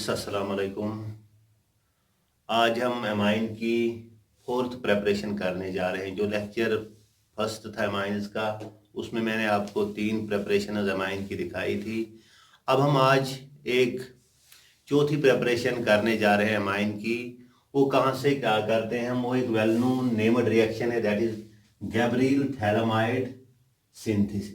Friends, अस्सलाम वालेकुम। आज हम एमाइन की फोर्थ प्रेपरेशन करने जा रहे हैं। जो लेक्चर फर्स्ट था एमाइंस का, उसमें मैंने आपको 3 प्रेपरेशन एमाइन की दिखाई थी। अब हम आज एक चौथी प्रेपरेशन करने जा रहे हैं एमाइन की। वो कहाँ से क्या करते हैं हम, वो एक वेल नोन नेम्ड रिएक्शन है, that is Gabriel phthalimide synthesis.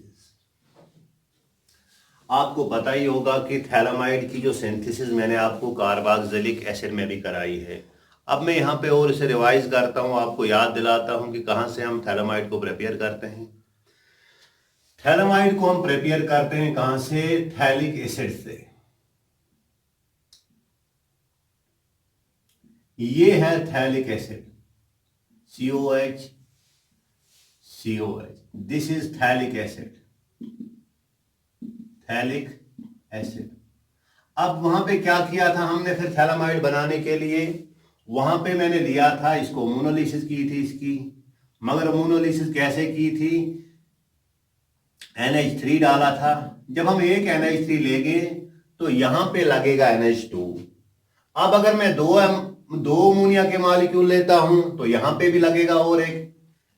आपको पता ही होगा कि थैलामाइड की जो सिंथेसिस मैंने आपको कार्बोक्सिलिक एसिड में भी कराई है। अब मैं यहाँ पे और इसे रिवाइज करता हूँ, आपको याद दिलाता हूँ कि कहाँ से हम थैलामाइड को प्रिपेयर करते हैं। थैलामाइड को हम प्रिपेयर करते हैं कहाँ से? थैलिक एसिड से। ये है phthalic acid, COH COH। This is phthalic acid, phthalic acid. अब वहां पे क्या किया था हमने फिर थैलामाइड बनाने के लिए? वहां पे मैंने लिया था, इसको मोनोलिसिस की थी इसकी। मगर मोनोलिसिस कैसे की थी? NH3 डाला था। जब हम एक NH3 लेंगे तो यहां पे लगेगा NH2। अब अगर मैं दो अमोनिया के मॉलिक्यूल लेता हूं तो यहां पे भी लगेगा और एक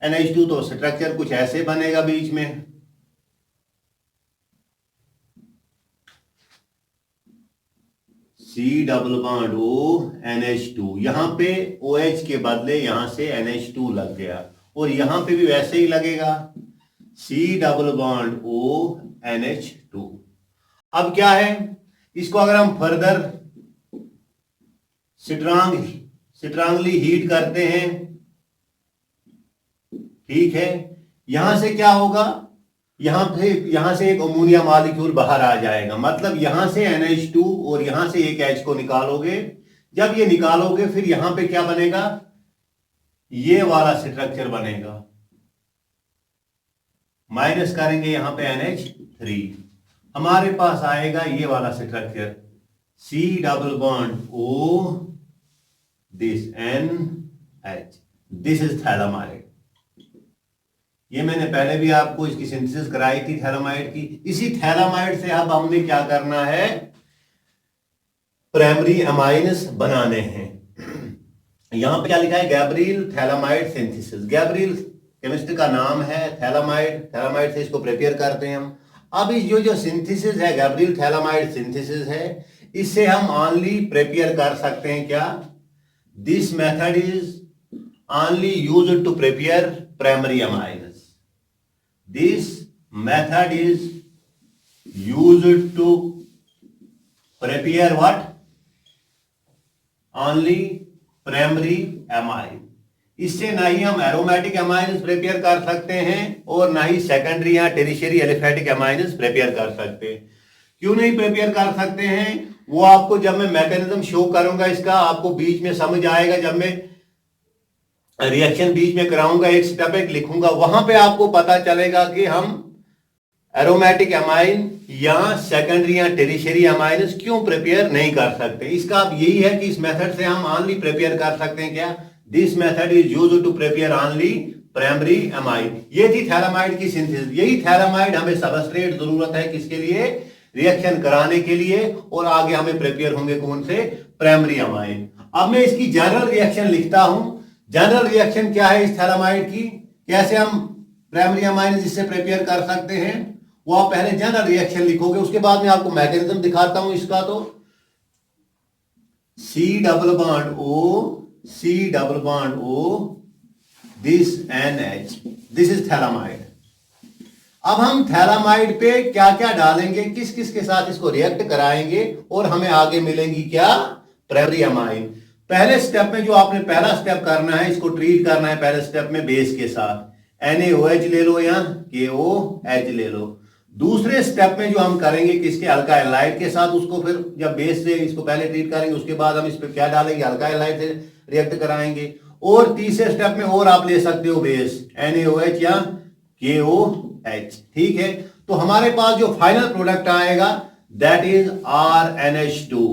NH2, तो स्ट्रक्चर कुछ ऐसे बनेगा बीच में। C⋅O यहां पे OH के बदले यहां से NH2 लग गया, और यहां पे भी वैसे ही लगेगा C⋅O अब क्या है, इसको अगर हम फर्दर स्ट्रांगली हीट करते हैं, ठीक है, यहां से क्या होगा, यहां से एक अमोनिया मॉलिक्यूल बाहर आ जाएगा। मतलब यहां से NH2 और यहां से एक H को निकालोगे। जब ये निकालोगे फिर यहां पे क्या बनेगा, ये वाला स्ट्रक्चर बनेगा। माइनस करेंगे यहां पे NH3, हमारे पास आएगा ये वाला structure C⋅O this NH। This is phthalimide. ये मैंने पहले भी आपको इसकी सिंथेसिस कराई थी थैलामाइड की। इसी थैलामाइड से अब हमने क्या करना है, प्राइमरी अमाइन्स बनाने हैं। यहां पे क्या लिखा है, Gabriel phthalimide synthesis. Gabriel chemistry का नाम है, थैलामाइड से इसको प्रिपेयर करते हैं हम। अब इस जो सिंथेसिस है, गैब्रियल थैलामाइड सिंथेसिस है, इससे हम ओनली प्रिपेयर कर सकते हैं क्या? This method is only used to prepare primary amines. This method is used to prepare what? Only primary amine। इससे ना ही हम एरोमेटिक अमाइन्स प्रिपेयर कर सकते हैं और ना ही सेकेंडरी या टेरिशियरी एलिफेटिक अमाइन्स प्रिपेयर कर सकते हैं। क्यों नहीं प्रिपेयर कर सकते हैं, वो आपको जब मैं मैकेनिज्म शो करूंगा इसका, आपको बीच में समझ आएगा। जब मैं रिएक्शन बीच में कराऊंगा, एक स्टेप एक लिखूंगा, वहां पे आपको पता चलेगा कि हम एरोमेटिक अमाइन या सेकेंडरी या टेरिशियरी अमाइन्स क्यों प्रिपेयर नहीं कर सकते। इसका अब यही है कि इस मेथड से हम ओनली प्रिपेयर कर सकते हैं क्या? This method is used to prepare only primary amine. ये थी थैलामाइड की सिंथेसिस। यही थैलामाइड हमें सबस्ट्रेट जरूरत है किसके लिए? रिएक्शन कराने के लिए, और आगे हमें प्रिपेयर होंगे कौन से? Primary amine. अब मैं इसकी जनरल रिएक्शन लिखता हूं। जनरल रिएक्शन क्या है इस थैलामाइड की, कैसे हम प्राइमरी अमाइन इससे प्रिपेयर कर सकते हैं, वो आप पहले जनरल रिएक्शन लिखोगे, उसके बाद में आपको मैकेनिज्म दिखाता हूं इसका। तो C⋅O this NH, this is phthalimide. अब हम थैलामाइड पे क्या क्या डालेंगे, किस किस के साथ इसको रिएक्ट कराएंगे, और हमें आगे मिलेंगी क्या? Primary amine. पहले स्टेप में जो आपने पहला स्टेप करना है, इसको ट्रीट करना है पहले स्टेप में बेस के साथ। NaOH ले लो या KOH ले लो। दूसरे स्टेप में जो हम करेंगे किसके? अल्काइल हैलाइड के साथ। उसको फिर जब बेस से इसको पहले ट्रीट करेंगे, उसके बाद हम इस पर क्या डालेंगे? अल्काइल हैलाइड से रिएक्ट कराएंगे। और तीसरे स्टेप में और आप ले सकते हो बेस, NaOH या KOH। ठीक है, तो हमारे पास जो फाइनल प्रोडक्ट आएगा that is RNH2।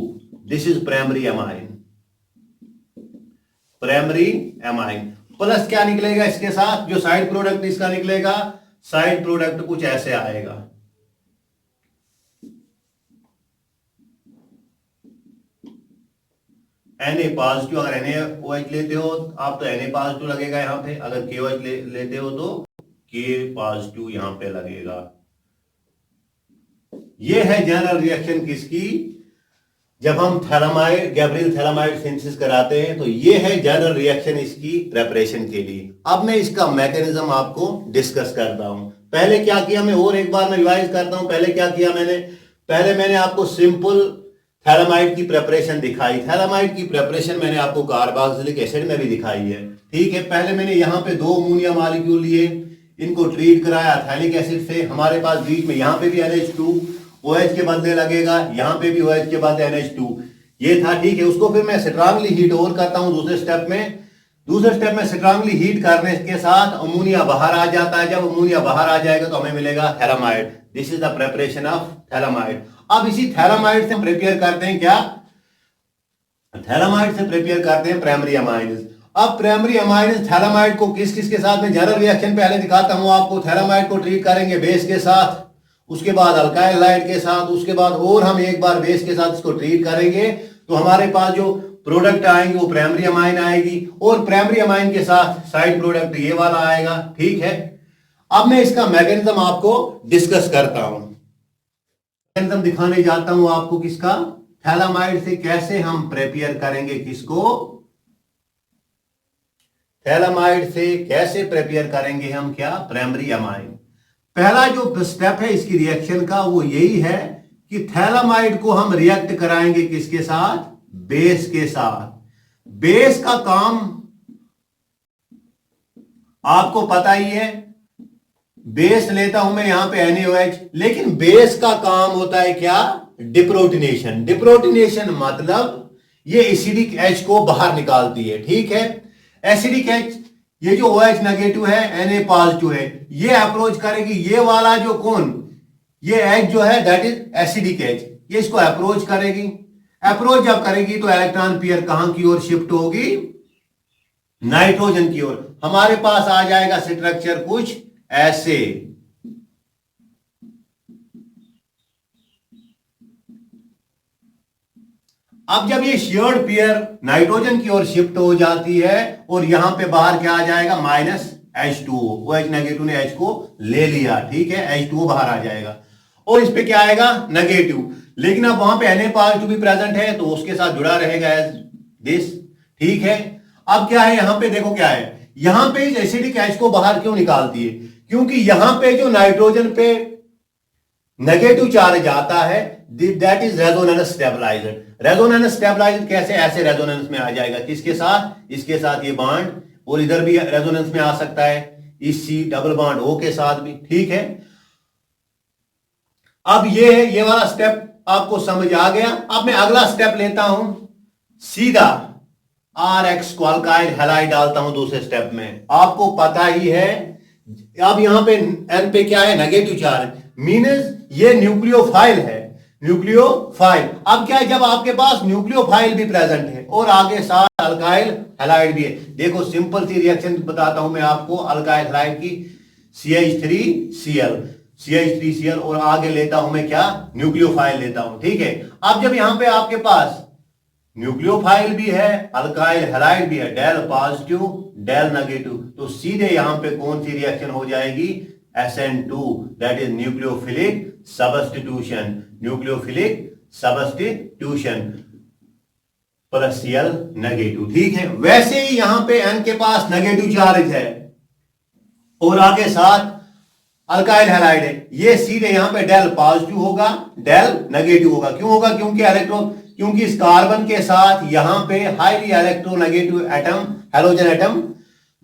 This is primary amine. Primary amine plus क्या निकलेगा इसके साथ? जो साइड प्रोडक्ट इसका निकलेगा, साइड प्रोडक्ट कुछ ऐसे आएगा। Na पॉजिटिव, अगर NaOH लेते हो आप तो Na पॉजिटिव लगेगा यहाँ पे, अगर KOH लेते हो तो K पॉजिटिव यहाँ पे लगेगा। ये है जनरल रिएक्शन किसकी, जब हम थैलामाइड गैब्रियल थैलामाइड सिंथेसिस कराते हैं, तो ये है जनरल रिएक्शन इसकी प्रेपरेशन के लिए। अब मैं इसका मैकेनिज्म आपको डिस्कस करता हूं। पहले क्या किया, मैं और एक बार मैं रिवाइज करता हूं। पहले क्या किया पहले मैंने आपको सिंपल थैलामाइड की प्रेपरेशन दिखाई। थैलामाइड की प्रेपरेशन मैंने आपको कार्बोक्सिलिक एसिड में भी दिखाई है, ठीक है। पहले मैंने यहाँ पे 2 अमोनिया मॉलिक्यूल लिए, इनको ट्रीट कराया एथाइलिक एसिड से। हमारे पास बीच में यहाँ पे भी NH2 OH के बदले लगेगा, यहाँ पे भी OH के बदले NH2 ये था, ठीक है। उसको फिर मैं स्ट्रांगली हीट और करता हूं दूसरे स्टेप में स्ट्रांगली हीट करने के साथ अमोनिया बाहर आ जाता है। जब अमोनिया बाहर आ जाएगा तो हमें मिलेगा phthalimide. This is the preparation of phthalimide. अब इसी थैलामाइड से प्रिपेयर करते हैं क्या, थैलामाइड से प्रिपेयर करते हैं प्राइमरी अमाइन्स। अब प्राइमरी अमाइन्स थैलामाइड को किस किस के साथ में जनरल रिएक्शन पहले दिखाता हूं आपको। थैलामाइड को ट्रीट करेंगे बेस के साथ, उसके बाद अल्काइल हैलाइड के साथ, उसके बाद और हम एक बार बेस के साथ इसको ट्रीट करेंगे तो हमारे पास जो प्रोडक्ट आएंगे वो प्राइमरी अमाइन आएगी, और प्राइमरी अमाइन के साथ साइड प्रोडक्ट ये वाला आएगा, ठीक है। अब मैं इसका मैकेनिज्म आपको डिस्कस करता हूं, मैकेनिज्म दिखाने जाता हूं आपको किसका, थैलामाइड से कैसे हम प्रिपेयर करेंगे किसको, थैलामाइड से कैसे प्रिपेयर करेंगे हम क्या, प्राइमरी अमाइन। पहला जो स्टेप है इसकी रिएक्शन का वो यही है कि थैलामाइड को हम रिएक्ट कराएंगे किसके साथ, बेस के साथ। बेस का काम आपको पता ही है, बेस लेता हूं मैं यहां पे NaOH, लेकिन बेस का काम होता है क्या, डिप्रोटिनेशन। डिप्रोटिनेशन मतलब ये एसिडिक H को बाहर निकालती है, ठीक है। एसिडिक H, ये जो OH नेगेटिव है, Na पॉजिटिव है, ये अप्रोच करेगी ये वाला जो कौन, ये H जो है दैट इज एसिडिक H, ये इसको अप्रोच करेगी। अप्रोच जब करेगी तो इलेक्ट्रॉन पेयर कहां की ओर शिफ्ट होगी, नाइट्रोजन की ओर। हमारे पास आ जाएगा स्ट्रक्चर कुछ ऐसे, अब जब ये शेयर्ड पेयर नाइट्रोजन की ओर शिफ्ट हो जाती है और यहां पे बाहर क्या आ जाएगा, -H2O, OH नेगेटिव ने H को ले लिया, ठीक है, H2O बाहर आ जाएगा और इस पे क्या आएगा, नेगेटिव। लेकिन अब वहां पे Na पॉजिटिव भी प्रेजेंट है तो उसके साथ जुड़ा रहेगा एज दिस, ठीक है। अब क्या है यहां पे, देखो क्या है, यहां पे इस एसिडिक H को बाहर क्यों निकालती है, क्योंकि यहां पे जो नाइट्रोजन पे नेगेटिव चार्ज आता है that is resonance stabiliser. Resonance stabiliser कैसे, ऐसे रेजोनेंस में आ जाएगा, किसके साथ, इसके साथ ये बॉन्ड, और इधर भी रेजोनेंस में आ सकता है इस C डबल बॉन्ड O के साथ भी, ठीक है। अब ये वाला स्टेप आपको समझ आ गया। अब मैं अगला स्टेप लेता हूं, सीधा RX को अल्काइल हैलाइड डालता हूं दूसरे स्टेप में। आपको पता ही है अब यहां पे N पे क्या है, नेगेटिव चार्ज, मींस ये न्यूक्लियोफाइल है, न्यूक्लियोफाइल। अब क्या है, जब आपके पास न्यूक्लियोफाइल भी प्रेजेंट है और आगे साथ अल्काइल हैलाइड भी है, देखो सिंपल सी रिएक्शन बताता हूं मैं आपको अल्काइल हैलाइड की, CH3Cl और आगे लेता हूं मैं क्या, न्यूक्लियोफाइल लेता हूं, ठीक है। अब जब यहां पे आपके पास न्यूक्लियोफाइल भी है, अल्काइल हैलाइड भी है, डेल पॉजिटिव डेल नेगेटिव, तो सीधे यहां पे कौन सी रिएक्शन हो जाएगी, SN2, that is nucleophilic substitution, nucleophilic substitution plus Cl negative, ठीक है। वैसे ही यहां पे N के पास नेगेटिव चार्ज है और आगे साथ अल्काइल हैलाइड है, ये सीधे यहां पे डेल पॉजिटिव होगा डेल नेगेटिव होगा। क्यों होगा, क्योंकि इस कार्बन के साथ यहां पे highly electronegative atom, halogen atom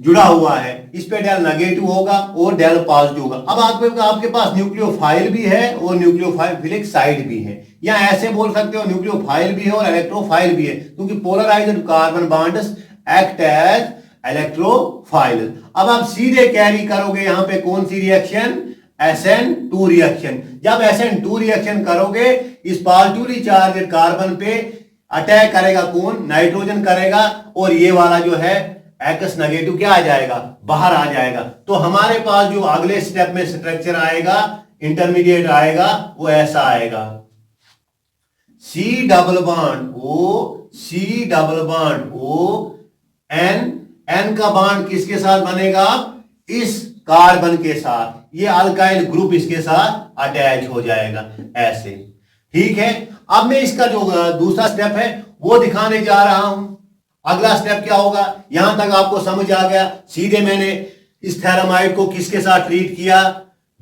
जुड़ा हुआ है, इस पे डेल नेगेटिव होगा और डेल पॉजिटिव होगा। अब आपके पास न्यूक्लियोफाइल भी है और न्यूक्लियोफिलिक साइड भी है, या ऐसे बोल सकते हो न्यूक्लियोफाइल भी है और इलेक्ट्रोफाइल भी है, क्योंकि polarised carbon bonds act as electrophile. अब आप सीधे कैरी करोगे यहां पे कौन सी रिएक्शन, SN2 रिएक्शन। जब SN2 रिएक्शन करोगे इस पॉजिटिवली चार्ज कार्बन पे अटैक करेगा कौन, नाइट्रोजन करेगा, और ये वाला जो है X नेगेटिव क्या आ जाएगा, बाहर आ जाएगा। तो हमारे पास जो अगले स्टेप में स्ट्रक्चर आएगा, इंटरमीडिएट आएगा, वो ऐसा आएगा, C double bond O C double bond O N, N का बॉन्ड किसके साथ बनेगा, इस कार्बन के साथ, ये अल्काइल ग्रुप इसके साथ अटैच हो जाएगा ऐसे। ठीक है, अब मैं इसका जो दूसरा स्टेप है वो दिखाने जा रहा हूं। अगला स्टेप क्या होगा, यहां तक आपको समझ आ गया। सीधे मैंने इस थैलामाइड को किसके साथ ट्रीट किया,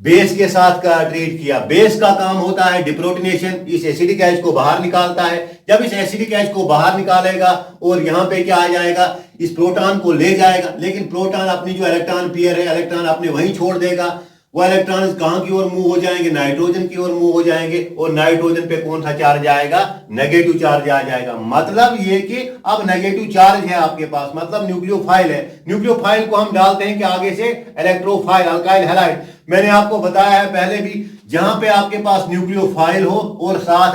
बेस के साथ का ट्रीट किया। बेस का काम होता है डिप्रोटोनेशन, इस एसिडिक एच को बाहर निकालता है। जब इस एसिडिक एच को बाहर निकालेगा और यहां पे क्या आ जाएगा, इस प्रोटॉन को ले जाएगा, लेकिन प्रोटॉन अपनी जो इलेक्ट्रॉन पेयर है, इलेक्ट्रॉन अपने वहीं छोड़ देगा। वो इलेक्ट्रॉन कहां की ओर मूव हो जाएंगे, नाइट्रोजन की ओर मूव हो जाएंगे, और नाइट्रोजन पे कौन सा चार्ज आएगा, नेगेटिव चार्ज आ जाएगा। मतलब ये कि अब नेगेटिव चार्ज है आपके पास, मतलब न्यूक्लियोफाइल है। न्यूक्लियोफाइल को हम डालते हैं कि आगे से इलेक्ट्रोफाइल, अल्काइल हैलाइड। मैंने आपको बताया है पहले भी, जहां पे आपके पास न्यूक्लियोफाइल हो और साथ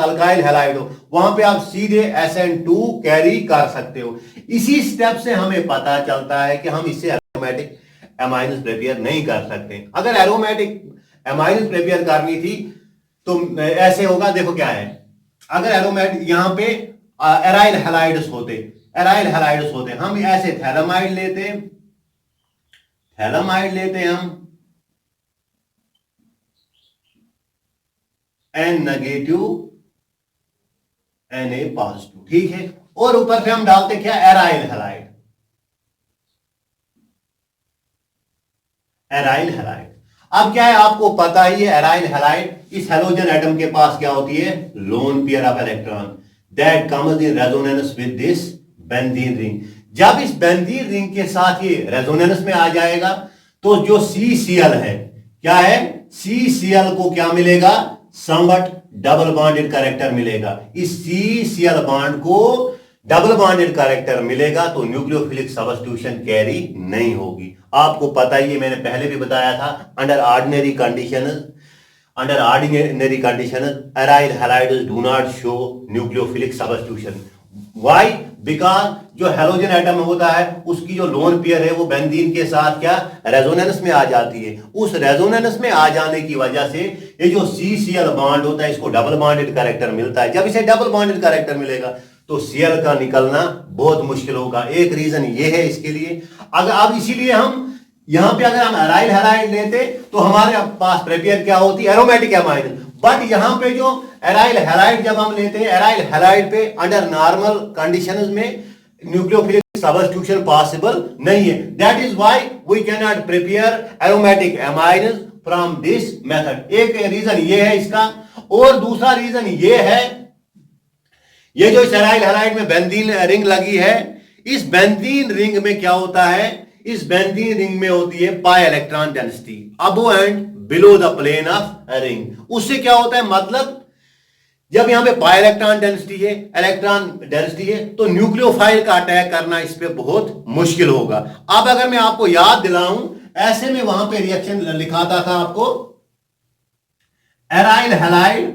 अल्काइल हैलाइड हो, वहां पे आप सीधे SN2 कैरी कर सकते हो। इसी स्टेप से हमें पता चलता है कि हम इससे एरोमेटिक एमाइन्स प्रिपेयर नहीं कर सकते। अगर एरोमेटिक एमाइन्स प्रिपेयर करनी थी तो ऐसे होगा, देखो क्या है, अगर एरोमेटिक यहां पे एराइल हैलाइड्स होते, हम ऐसे थैलामाइड लेते हम N नेगेटिव Na पॉजिटिव, ठीक है, और ऊपर से हम डालते क्या, एराइल हैलाइड। अब क्या है, आपको पता ही है एराइल हैलाइड, इस हेलोजन एटम के पास क्या होती है, lone pair of electron that comes in resonance with this benzene ring. जब इस बेंजीन रिंग के साथ ये रेजोनेंस में आ जाएगा तो जो CCl है, क्या है, CCl को क्या मिलेगा, समवट डबल बॉन्डेड कैरेक्टर मिलेगा। इस CCl बॉन्ड को डबल बॉन्डेड कैरेक्टर मिलेगा तो न्यूक्लियोफिलिक सब्स्टिट्यूशन कैरी नहीं होगी। आपको पता ही है, मैंने पहले भी बताया था, under ordinary condition aryl halides do not show nucleophilic substitution. Why, because जो हेलोजन एटम होता है उसकी जो लोन पेयर है वो बेंजीन के साथ क्या, रेजोनेंस में आ जाती है। उस रेजोनेंस में आ जाने की वजह से ये जो CCl बॉन्ड होता है इसको डबल बॉन्डेड कैरेक्टर मिलता है। जब इसे डबल बॉन्डेड कैरेक्टर मिलेगा तो Cl का निकलना बहुत मुश्किल होगा। एक रीजन ये है इसके लिए। अगर अब इसीलिए हम यहां पे अगर हम एराइल हैलाइड लेते तो हमारे पास प्रिपेयर क्या होती, एरोमेटिक एमाइन। बट यहां पे जो एराइल हैलाइड जब हम लेते हैं, एराइल हैलाइड पे अंडर नॉर्मल कंडीशंस में न्यूक्लियोफिलिक सब्स्टिट्यूशन पॉसिबल नहीं है। That is why we can not prepare aromatic amines from this method. एक रीजन ये है इसका, और दूसरा रीजन ये है, ये जो एराइल हैलाइड में बेंजीन रिंग लगी है, इस बेंजीन रिंग में क्या होता है, इस बेंजीन रिंग में होती है pi electron density above and below the plane of ring. उससे क्या होता है, मतलब जब यहां पे पाई इलेक्ट्रॉन डेंसिटी है तो न्यूक्लियोफाइल का अटैक करना इस पे बहुत मुश्किल होगा। अब अगर मैं आपको याद दिलाऊं, ऐसे में वहां पे रिएक्शन लिखाता था आपको, एराइल हैलाइड,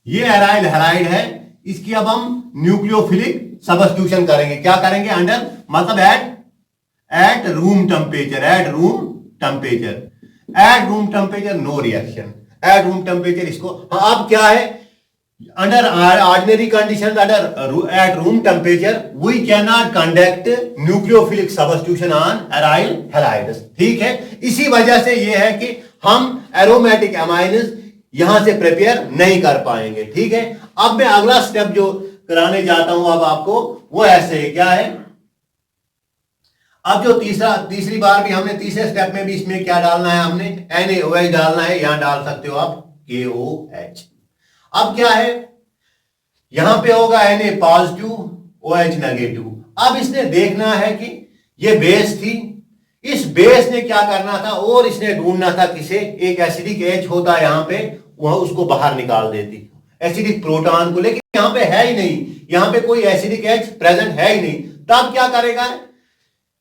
ये एराइल हैलाइड है, इसकी अब हम न्यूक्लियोफिलिक सब्स्टिट्यूशन करेंगे। क्या करेंगे, अंडर मतलब at room temperature no reaction, at room temperature इसको। हाँ, अब क्या है, under ordinary condition at room temperature we can not conduct nucleophilic substitution on aryl halides. ठीक है, इसी वजह से यह है कि हम एरोमेटिक एमाइन्स यहां से प्रिपेयर नहीं कर पाएंगे। ठीक है, अब मैं अगला स्टेप जो कराने जाता हूं अब आपको, वो ऐसे है, क्या है, अब जो तीसरी बार भी हमने तीसरे स्टेप में भी इसमें क्या डालना है, हमने NaOH डालना है। यहां डाल सकते हो आप KOH। अब क्या है, यहां पे होगा Na पॉजिटिव OH नेगेटिव। अब इसने देखना है कि ये बेस थी, इस बेस ने क्या करना था, और इसने ढूंढना था किसे, एक एसिडिक H होता है यहां पे, वह उसको बाहर निकाल देती एसिडिक प्रोटॉन को, लेकिन यहां पे है ही नहीं, यहां पे कोई एसिडिक H प्रेजेंट है ही नहीं। तब क्या करेगा,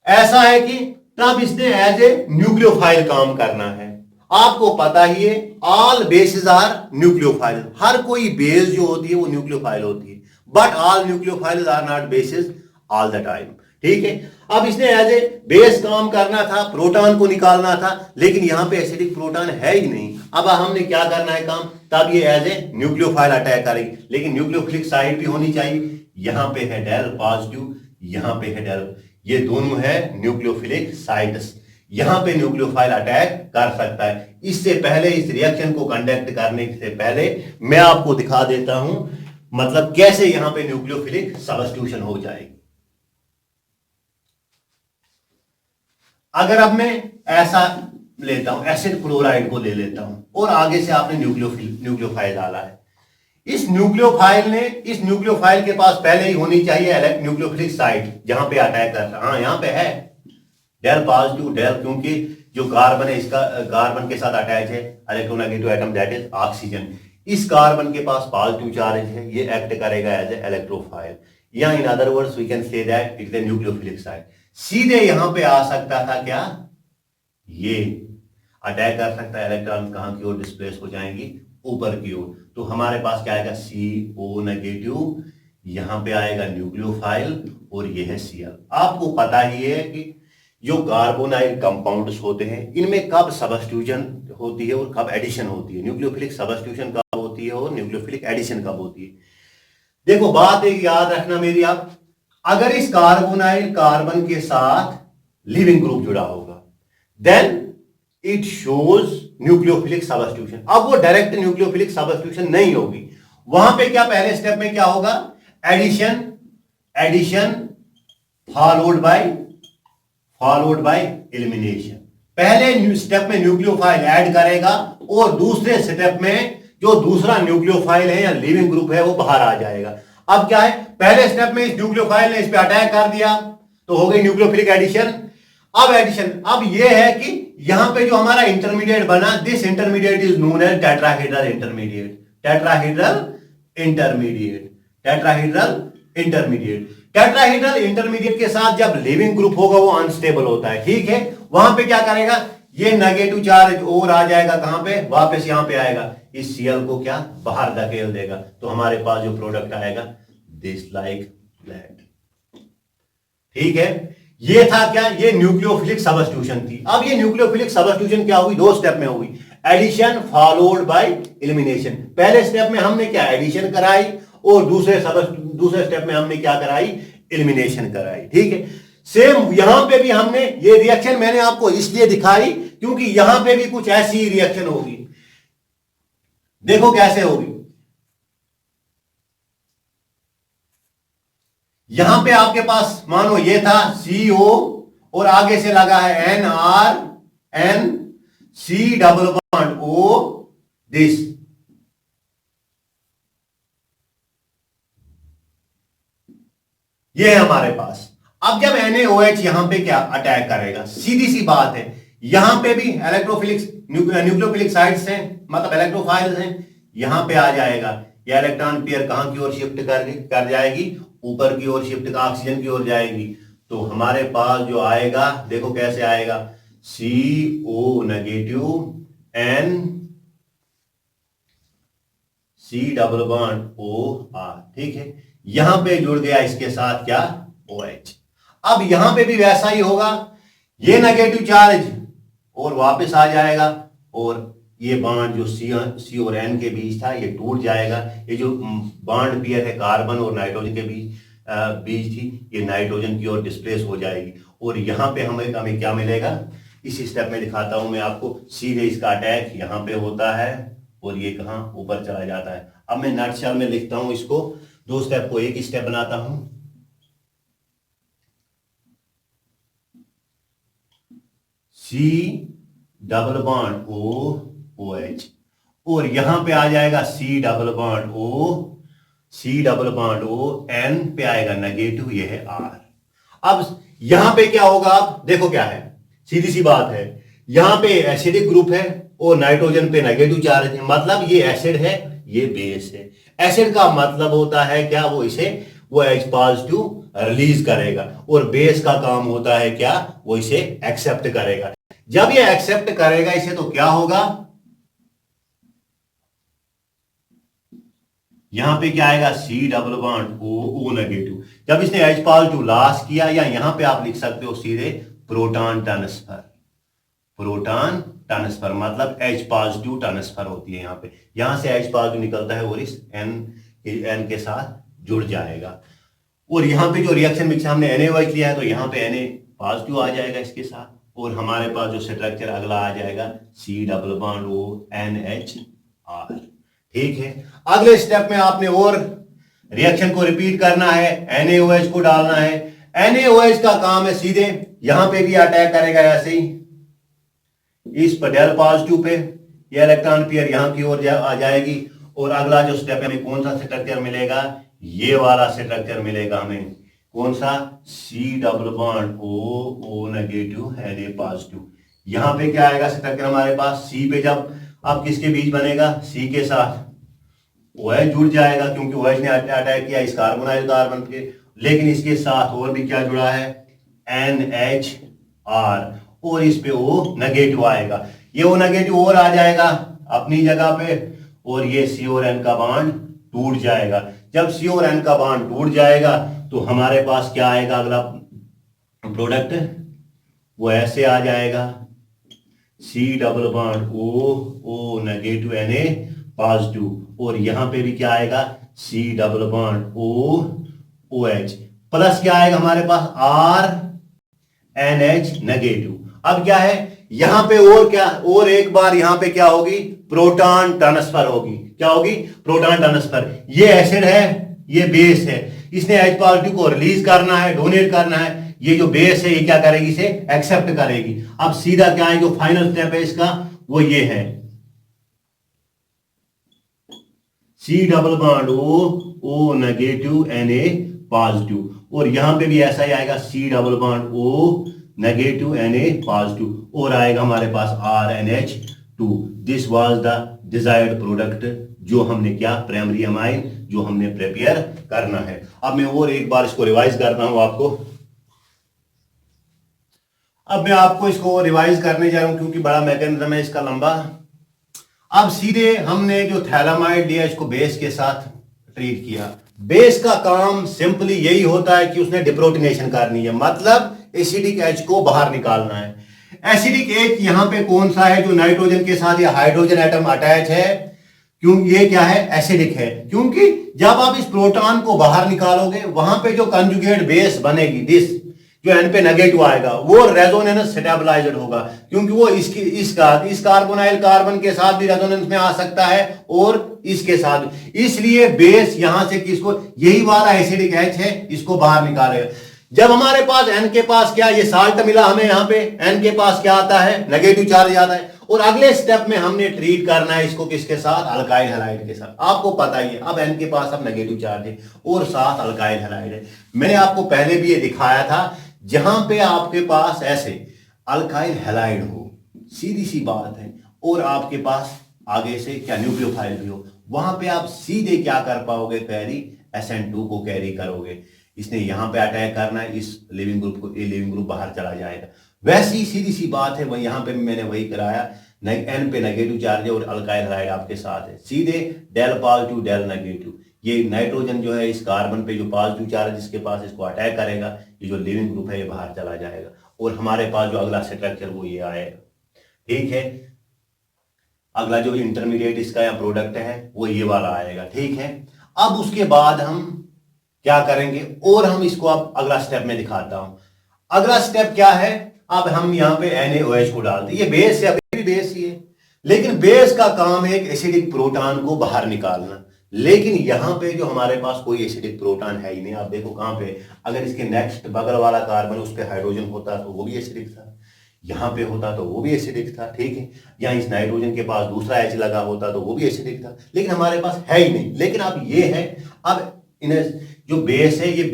ऐसा है कि तब इसने एज ए न्यूक्लियोफाइल काम करना है। आपको पता ही है, ऑल बेसेस आर न्यूक्लियोफाइल, हर कोई बेस जो होती है वो न्यूक्लियोफाइल होती है, but all nucleophile are not bases all the time. ठीक है, अब इसने एज ए बेस काम करना था, प्रोटॉन को निकालना था, लेकिन यहां पे एसिडिक प्रोटॉन है ही नहीं। अब हमने क्या करना है काम, तब ये एज ए न्यूक्लियोफाइल अटैक करेगी। लेकिन न्यूक्लियोफिलिक साइट भी होनी चाहिए, यहां पे है डेल पॉजिटिव, यहां पे है डेल, ये दोनों है न्यूक्लियोफिलिक साइट्स, यहां पे न्यूक्लियोफाइल अटैक कर सकता है। इससे पहले, इस रिएक्शन को कंडक्ट करने से पहले मैं आपको दिखा देता हूं मतलब कैसे यहां पे न्यूक्लियोफिलिक सब्स्टिट्यूशन हो जाएगी। अगर अब मैं ऐसा लेता हूं, एसिड क्लोराइड को ले लेता हूं और आगे से आपने न्यूक्लियोफाइल डाला है, इस न्यूक्लियोफाइल के पास पहले ही होनी चाहिए न्यूक्लियोफिलिक साइट जहां पे अटैक करता है। हाँ, यहां पे है डेल पॉजिटिव डेल, क्योंकि जो कार्बन है इसका कार्बन के साथ अटैच है electronegative atom that is oxygen. इस कार्बन के पास पॉजिटिव चार्ज है, ये एक्ट करेगा एज ए इलेक्ट्रोफाइल, या in other words we can say that it is a nucleophilic site. सीधे यहां पे आ सकता था क्या, ये अटैक कर सकता है, इलेक्ट्रॉन कहां की ओर डिस्प्लेस हो जाएंगी, ऊपर की ओर। तो हमारे पास क्या आएगा, CO नेगेटिव, यहां पे आएगा न्यूक्लियोफाइल और ये है Cl। आपको पता ही है कि जो कार्बोनाइल कंपाउंड्स होते हैं इनमें कब सब्स्टिट्यूशन होती है और कब एडिशन होती है, न्यूक्लियोफिलिक सब्स्टिट्यूशन कब होती है और न्यूक्लियोफिलिक एडिशन कब होती है। देखो बात एक याद रखना मेरी आप, अगर इस कार्बोनाइल कार्बन के साथ लिविंग ग्रुप जुड़ा होगा then it shows nucleophilic substitution. अब वो डायरेक्ट न्यूक्लियोफिलिक सब्स्टिट्यूशन नहीं होगी, वहां पे क्या पहले स्टेप में क्या होगा, एडिशन फॉलोड बाय एलिमिनेशन। पहले स्टेप में न्यूक्लियोफाइल ऐड करेगा और दूसरे स्टेप में जो दूसरा न्यूक्लियोफाइल है या लिविंग ग्रुप है वो बाहर आ जाएगा। अब क्या है, पहले स्टेप में इस न्यूक्लियोफाइल ने इस पे अटैक कर दिया तो हो गई न्यूक्लियोफिलिक एडिशन। अब ये है कि यहां पे जो हमारा इंटरमीडिएट बना, this intermediate is known as tetrahedral intermediate के साथ जब लिविंग ग्रुप होगा वो अनस्टेबल होता है, ठीक है। वहां पे क्या करेगा, ये नेगेटिव चार्ज और आ जाएगा कहां पे, वापस यहां पे आएगा, इस Cl को क्या बाहर धकेल देगा, तो हमारे पास जो प्रोडक्ट आएगा दिस लाइक दैट, ठीक है। ये था क्या, ये न्यूक्लियोफिलिक सब्स्टिट्यूशन थी। अब ये न्यूक्लियोफिलिक सब्स्टिट्यूशन क्या हुई, दो स्टेप में हुई, एडिशन फॉलोड बाय एलिमिनेशन। पहले स्टेप में हमने क्या एडिशन कराई और दूसरे स्टेप में हमने क्या कराई, एलिमिनेशन कराई, ठीक है। सेम यहां पे भी हमने ये रिएक्शन मैंने आपको इसलिए दिखाई क्योंकि यहां पे भी कुछ ऐसी ही रिएक्शन होगी। देखो कैसे होगी, यहां पे आपके पास मानो ये था CO और आगे से लगा है NR C double bond O this, ये है हमारे पास। अब जब NaOH यहां पे क्या अटैक करेगा, सीधी सी बात है, यहां पे भी न्यूक्लियोफिलिक साइट्स हैं, मतलब इलेक्ट्रोफाइल्स हैं, यहां पे आ जाएगा, यह इलेक्ट्रॉन पेयर कहां की ओर शिफ्ट कर जाएगी, ऊपर की ओर शिफ्ट, ऑक्सीजन की ओर जाएगी। तो हमारे पास जो आएगा, देखो कैसे आएगा, CO negative N C double bond OR, ठीक है। यहां पे जुड़ गया इसके साथ क्या, OH। अब यहां पे भी वैसा ही होगा, ये नेगेटिव चार्ज और वापस आ जाएगा और ये बॉन्ड जो C और N के बीच था ये टूट जाएगा। ये जो बॉन्ड पेयर है कार्बन और नाइट्रोजन के बीच थी, ये नाइट्रोजन की ओर डिस्प्लेस हो जाएगी और यहां पे हमें क्या मिलेगा, इस स्टेप में दिखाता हूं मैं आपको, सीधे इसका अटैक यहां पे होता है और ये कहां ऊपर चला जाता है। अब मैं नटशेल में लिखता हूं इसको, दो स्टेप को एक स्टेप बनाता हूं, C डबल बॉन्ड OH और यहां पे आ जाएगा C double bond O N पे आएगा नेगेटिव, ये है R। अब यहां पे क्या होगा, आप देखो क्या है, सीधी सी बात है, यहां पे एसिडिक ग्रुप है और नाइट्रोजन पे नेगेटिव चार्ज है, मतलब ये एसिड है ये बेस है। एसिड का मतलब होता है क्या, वो H पॉजिटिव रिलीज करेगा और बेस का काम होता है क्या, वो इसे एक्सेप्ट करेगा। जब ये एक्सेप्ट करेगा इसे तो क्या होगा, यहां पे क्या आएगा, C double bond O negative. जब इसने H पॉजिटिव लॉस किया, या यहां पे आप लिख सकते हो सीधे प्रोटॉन ट्रांसफर, मतलब H पॉजिटिव ट्रांसफर होती है यहाँ पे, यहां से H पॉजिटिव निकलता है और इस N के साथ जुड़ जाएगा। और यहाँ पे जो रिएक्शन मिक्सर हमने NaOH लिया है तो यहाँ पे Na पॉजिटिव आ जाएगा इसके साथ, और हमारे पास जो स्ट्रक्चर अगला आ जाएगा C double bond O NHR। ठीक है, अगले स्टेप में आपने और रिएक्शन को रिपीट करना है, NaOH को डालना है। NaOH का काम है सीधे यहां पे भी अटैक करेगा ऐसे ही इस पर डेल पॉजिटिव पे, ये इलेक्ट्रॉन पेयर यहां की ओर आ जाएगी, और अगला जो स्टेप है हमें कौन सा स्ट्रक्चर मिलेगा, ये वाला स्ट्रक्चर मिलेगा हमें, कौन सा, C double bond O negative Na positive. यहां पे क्या आएगा स्ट्रक्चर हमारे पास, C पे जब अब किसके बीच बनेगा, C के साथ OH जुड़ जाएगा क्योंकि OH ने अटैक किया इस कार्बोनाइल कार्बन पे, लेकिन इसके साथ और भी क्या जुड़ा है, NHR, और इस पे O नेगेटिव आएगा, ये O नेगेटिव और आ जाएगा अपनी जगह पे, और ये C और N का बॉन्ड टूट जाएगा। जब C और N का बॉन्ड टूट जाएगा तो हमारे पास क्या आएगा अगला प्रोडक्ट, वो ऐसे आ जाएगा C double bond O negative Na positive, और यहां पे भी क्या आएगा C double bond OH, plus क्या आएगा हमारे पास R NH नेगेटिव। अब क्या है यहां पे और क्या, और एक बार यहां पे क्या होगी, प्रोटॉन ट्रांसफर होगी, क्या होगी, प्रोटॉन ट्रांसफर। ये एसिड है, ये बेस है, इसने H पॉजिटिव को रिलीज करना है, डोनेट करना है, ये जो बेस है ये क्या करेगी, इसे एक्सेप्ट करेगी। अब सीधा क्या है, जो फाइनल स्टेप है इसका वो ये है C double bond O negative Na positive, और यहां पे भी ऐसा ही आएगा C double bond O negative Na positive, और आएगा हमारे पास RNH2। This was the desired product जो हमने क्या, प्राइमरी अमाइन जो हमने प्रिपेयर करना है। अब मैं और एक बार इसको रिवाइज करता हूं आपको, अब मैं आपको इसको रिवाइज करने जा रहा हूं क्योंकि बड़ा मैकेनिज्म है इसका लंबा। अब सीधे हमने जो थैलामाइड लिया इसको बेस के साथ ट्रीट किया। बेस का काम सिंपली यही होता है कि उसने डिप्रोटोनेशन करनी है, मतलब एसिडिक H को बाहर निकालना है। एसिडिक H यहां पे कौन सा है, जो नाइट्रोजन के साथ ये हाइड्रोजन एटम अटैच है, क्यों ये क्या है, एसिडिक है, क्योंकि जब आप इस प्रोटॉन को बाहर निकालोगे वहां पे जो कंजुगेट बेस बनेगी, दिस जो N पे नेगेटिव आएगा वो रेजोनेंस स्टेबलाइज्ड होगा, क्योंकि वो इस कार्बोनाइल कार्बन के साथ भी रेजोनेंस में आ सकता है और इसके साथ, इसलिए बेस यहां से किसको, यही वाला एसिडिक H है, इसको बाहर निकालेगा। जब हमारे पास N के पास क्या, ये साल्ट मिला हमें, यहां पे N के पास क्या आता है, नेगेटिव चार्ज आता है, और अगले स्टेप में हमने ट्रीट करना है इसको किसके साथ, अल्काइल हैलाइड के साथ। आपको पता ही है अब N के पास अब नेगेटिव चार्ज है और साथ अल्काइल हैलाइड है। मैंने आपको पहले भी ये दिखाया था, जहां पे आपके पास ऐसे अल्काइल हैलाइड हो, सीधी सी बात है, और आपके पास आगे से क्या न्यूक्लियोफाइल भी हो, वहां पे आप सीधे क्या कर पाओगे, कैरी SN2 को कैरी करोगे। इसने यहां पे अटैक करना है इस लिविंग ग्रुप को, ये लिविंग ग्रुप बाहर चला जाएगा। वैसी सीधी सी बात है, वही यहां पे मैंने वही कराया, N पे नेगेटिव चार्ज है और अल्काइल हैलाइड आपके साथ है, सीधे डेल पॉजिटिव डेल नेगेटिव। ये नाइट्रोजन जो है इस कार्बन पे जो पॉजिटिव चार्ज जिसके पास, इसको अटैक करेगा, ये जो लिविंग ग्रुप है ये बाहर चला जाएगा, और हमारे पास जो अगला स्ट्रक्चर वो ये आएगा। ठीक है, अगला जो इंटरमीडिएट इसका या प्रोडक्ट है वो ये वाला आएगा। ठीक है, अब उसके बाद हम क्या करेंगे, और हम इसको अब अगला स्टेप में दिखाता हूं। अगला स्टेप क्या है, अब हम यहां पे NaOH को डालते हैं, ये बेस है, अभी भी बेस ही है, लेकिन बेस का काम है एक एसिडिक प्रोटॉन को बाहर निकालना। लेकिन यहां पे जो हमारे पास कोई एसिडिक प्रोटॉन है ही नहीं। आप देखो कहां पे, अगर इसके नेक्स्ट बगल वाला कार्बन उस पर हाइड्रोजन होता तो वो भी एसिडिक था, यहां पे होता तो वो भी एसिडिक था। ठीक है, यहां इस नाइट्रोजन के पास दूसरा H लगा होता तो वो भी एसिडिक था, लेकिन हमारे पास है ही नहीं। लेकिन अब ये है, अब इन्हें जो बेस है, ये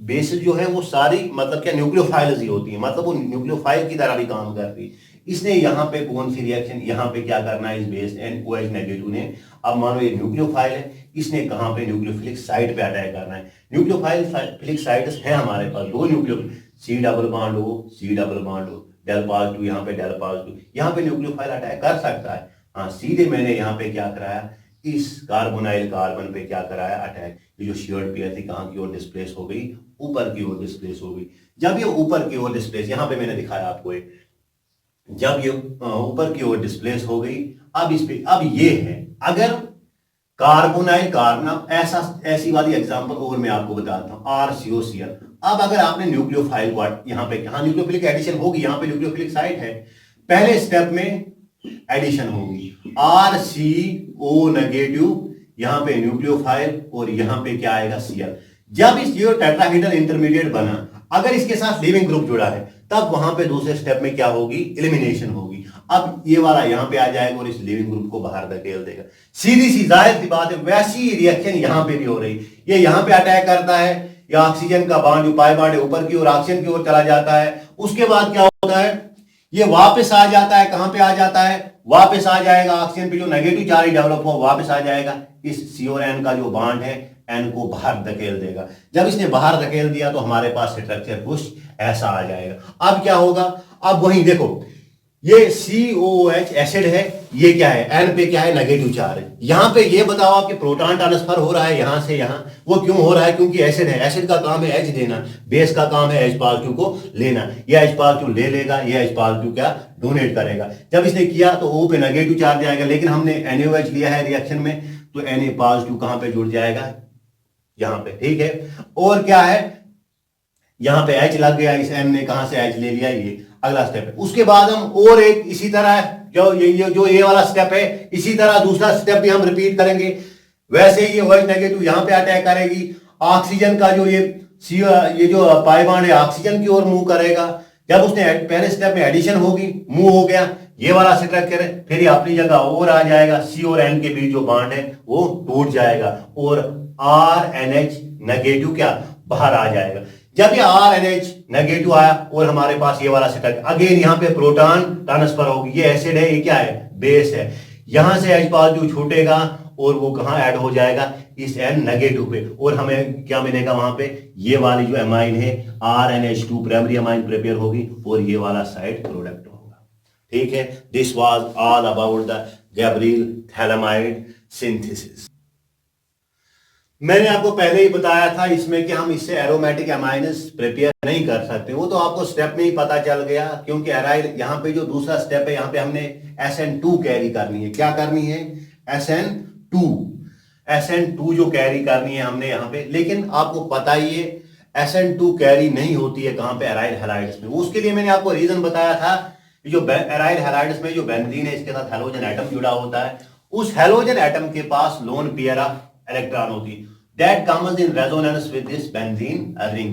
बेस जो है वो सारी मतलब क्या न्यूक्लियोफाइल्स ही होती है, मतलब वो न्यूक्लियोफाइल की तरह भी काम कर रही है। इसने यहाँ पे कौन सी रिएक्शन, यहाँ पे क्या करना है, इस बेस NOH नेगेटिव ने, अब मानो ये न्यूक्लियोफाइल है, इसने कहाँ पे न्यूक्लियोफिलिक साइट पे अटैक करना है। न्यूक्लियोफाइलिक साइट्स है हमारे पास दो nucleophilic, C double bond O del positive, यहाँ पे डेल पॉजिटिव, यहाँ पे न्यूक्लियोफाइल अटैक कर सकता है। हाँ, सीधे मैंने यहाँ पे क्या कराया, इस कार्बोनाइल कार्बन पे क्या कराया अटैक। ये जो शेयर्ड पेयर थी कहाँ की ओर डिस्प्लेस हो गई, ऊपर की ओर डिस्प्लेस हो गई। जब ये ऊपर की ओर डिस्प्लेस, यहाँ पे मैंने दिखाया आपको एक, जब ये ऊपर की ओर डिस्प्लेस हो गई, अब इस पे अब ये है, अगर कार्बोनाइल कार्बन, ऐसी वाली एग्जांपल और मैं आपको बताता हूं, RCOCl। अब अगर आपने न्यूक्लियोफाइल को यहां पे, हाँ न्यूक्लियोफिलिक एडिशन होगी, यहां पे न्यूक्लियोफिलिक साइट है, पहले स्टेप में एडिशन होगी, RCO नेगेटिव, यहां पे न्यूक्लियोफाइल और यहां पे क्या आएगा, Cl। जब इस जो टेट्राहेड्रल इंटरमीडिएट बना, अगर इसके साथ लिविंग ग्रुप जुड़ा है, तब वहां पे दूसरे स्टेप में क्या होगी, एलिमिनेशन होगी। अब ये वाला यहां पे आ जाएगा और इस लिविंग ग्रुप को बाहर धकेल देगा। सीधी सी जाहिर सी बात है, वैसी रिएक्शन यहां पे भी हो रही। ये यहां पे अटैक करता है, या ऑक्सीजन का बांड जो पाई बांड है ऊपर की ओर ऑक्सीजन की ओर चला जाता है, उसके बाद क्या होता है, ये वापस आ जाता है, कहां पे आ जाता है, वापस आ जाएगा ऑक्सीजन पे जो नेगेटिव चार्ज डेवलप हो, वापस आ जाएगा, इस C और N का जो बांड है N को बाहर धकेल देगा। जब इसने बाहर धकेल दिया तो हमारे पास स्ट्रक्चर कुछ ऐसा आ जाएगा। अब क्या होगा, अब वहीं देखो, ये COOH एसिड है, ये क्या है, N पे क्या है, नेगेटिव चार्ज है। यहां पे ये बताओ आपके प्रोटॉन ट्रांसफर हो रहा है यहां से यहां, वो क्यों हो रहा है, क्योंकि एसिड है, एसिड का काम है H देना, बेस का काम है H पॉजिटिव को लेना। ये H पॉजिटिव ले लेगा, ये H पॉजिटिव क्या डोनेट करेगा। जब इसने किया तो O पे नेगेटिव चार्ज आएगा, लेकिन हमने NaOH लिया है रिएक्शन में, तो Na पॉजिटिव कहां पे जुड़ जाएगा, यहां पे, ठीक है। और क्या है, यहां पे H लग गया, इस N ने कहां से H ले लिया, ये अगला स्टेप है। उसके बाद हम और एक इसी तरह जो ये वाला स्टेप है, इसी तरह दूसरा स्टेप भी हम रिपीट करेंगे। वैसे ही ये OH नेगेटिव यहां पे अटैक करेगी, ऑक्सीजन का जो ये जो पाई बॉन्ड है ऑक्सीजन की ओर मूव करेगा। जब उसने पहले स्टेप में एडिशन होगी, मूव हो गया, ये वाला स्ट्रक्चर है, फिर ये अपनी जगह और आ जाएगा, C और N के बीच जो बॉन्ड है वो टूट जाएगा और RNH नेगेटिव क्या बाहर आ जाएगा। जब ये RNH नेगेटिव आया और हमारे पास ये वाला स्ट्रक्चर, अगेन यहाँ पे प्रोटॉन ट्रांसफर होगी, ये एसिड है, ये क्या है, बेस है, यहां से H पॉजिटिव छूटेगा और वो कहां ऐड हो जाएगा, इस N नेगेटिव पे, और हमें क्या मिलेगा वहां पे, ये वाली जो एमाइन है RNH2 प्राइमरी एमाइन प्रिपेयर होगी और ये वाला साइड प्रोडक्ट होगा। ठीक है, this was all about the Gabriel phthalimide synthesis. मैंने आपको पहले ही बताया था इसमें कि हम इससे एरोमेटिक एमाइन्स प्रिपेयर नहीं कर सकते, वो तो आपको स्टेप में ही पता चल गया, क्योंकि एराइल यहाँ पे जो दूसरा स्टेप है, यहाँ पे हमने SN2 कैरी करनी है। क्या करनी है, SN2 जो कैरी करनी है हमने यहाँ पे। लेकिन आपको पता ही है SN2 कैरी नहीं होती है कहाँ पे, एराइल हैलाइड्स में। उसके लिए मैंने आपको रीजन बताया था, जो एराइल हैलाइड्स में जो बेंजीन है इसके साथ हेलोजन एटम जुड़ा होता है, उस हेलोजन एटम के पास लोन पेयर ऑफ इलेक्ट्रॉन होती that comes in resonance with this benzene ring।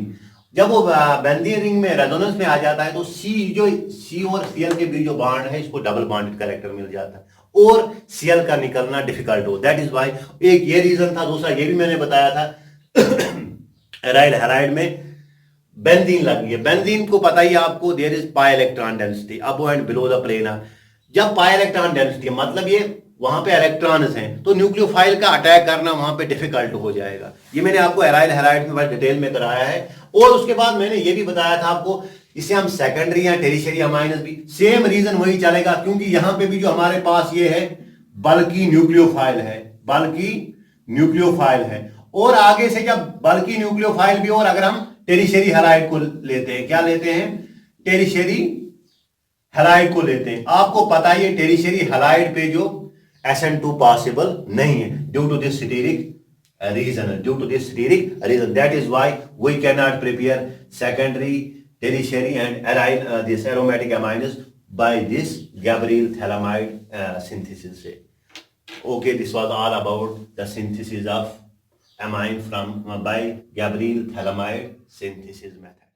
जब वो बेंजीन रिंग में रेजोनेंस में आ जाता है तो C और Cl के बीच जो बॉन्ड है इसको डबल बॉन्डेड कैरेक्टर मिल जाता है और Cl का निकलना डिफिकल्ट हो। दैट इज वाई, एक ये रीजन था। दूसरा ये भी मैंने बताया था एराइल हैलाइड में बेंजीन लगी है। बेंजीन को पता ही आपको, there is pi electron density above and below the planar. जब पाई इलेक्ट्रॉन डेंसिटी मतलब ये वहां पे इलेक्ट्रॉन्स हैं, तो न्यूक्लियोफाइल का अटैक करना वहां पे डिफिकल्ट हो जाएगा। ये मैंने आपको एराइल हैलाइड में बड़ा डिटेल में कराया है। और उसके बाद मैंने ये भी बताया था आपको, इसे हम सेकेंडरी या टेरिशरी अमाइनस भी, सेम रीजन वही चलेगा, क्योंकि यहां पे भी जो हमारे पास ये है बल्कि न्यूक्लियोफाइल है, बल्कि न्यूक्लियोफाइल है। और आगे से जब बल्कि न्यूक्लियोफाइल भी, और अगर हम टेरिशरी हैलाइड को लेते हैं, क्या लेते हैं, टेरिशरी हैलाइड को लेते हैं, आपको पता है टेरिशरी हैलाइड पे जो SN2 पॉसिबल नहीं है due to this steric reason. That is why we can not prepare secondary, tertiary and aryl this aromatic amines by this Gabriel phthalimide synthesis से। Okay, this was all about the synthesis of amine from by Gabriel Thalamide synthesis method.